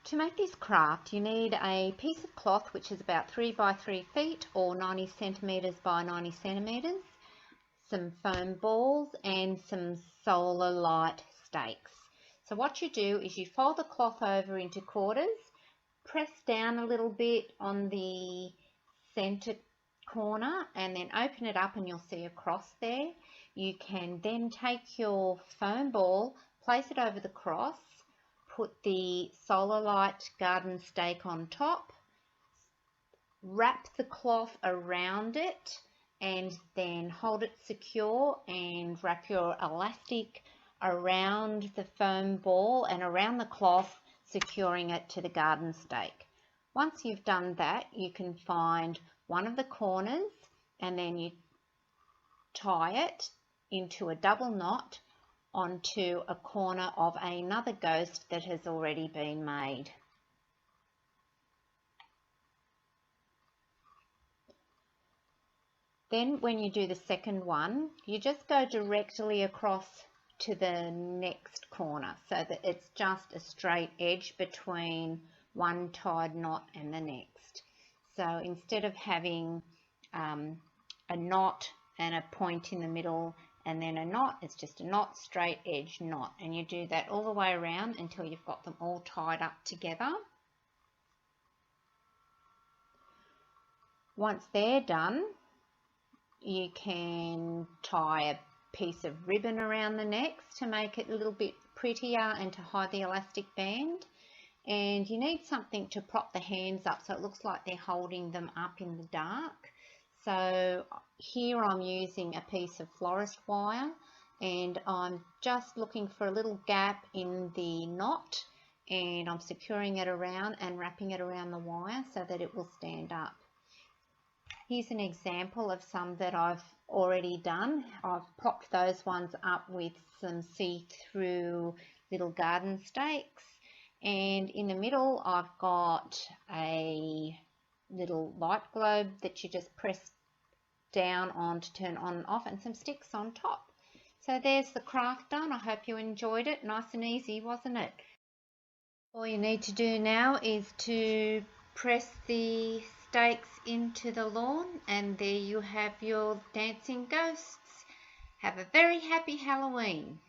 To make this craft, you need a piece of cloth which is about 3 by 3 feet or 90 centimetres by 90 centimetres, some foam balls and some solar light stakes. So what you do is you fold the cloth over into quarters, press down a little bit on the centre corner and then open it up and you'll see a cross there. You can then take your foam ball, place it over the cross, put the solar light garden stake on top, wrap the cloth around it and then hold it secure and wrap your elastic around the foam ball and around the cloth, securing it to the garden stake. Once you've done that, you can find one of the corners and then you tie it into a double knot onto a corner of another ghost that has already been made. Then when you do the second one, you just go directly across to the next corner so that it's just a straight edge between one tied knot and the next. So instead of having a knot and a point in the middle and then a knot, it's just a knot, straight edge knot, and you do that all the way around until you've got them all tied up together. Once they're done, you can tie a piece of ribbon around the necks to make it a little bit prettier and to hide the elastic band, and you need something to prop the hands up so it looks like they're holding them up in the dark. So here I'm using a piece of florist wire and I'm just looking for a little gap in the knot and I'm securing it around and wrapping it around the wire so that it will stand up. Here's an example of some that I've already done. I've propped those ones up with some see-through little garden stakes, and in the middle I've got a little light globe that you just press down on to turn on and off, and some sticks on top. So there's the craft done. I hope you enjoyed it. Nice and easy, wasn't it? All you need to do now is to press the stakes into the lawn and there you have your dancing ghosts. Have a very happy Halloween.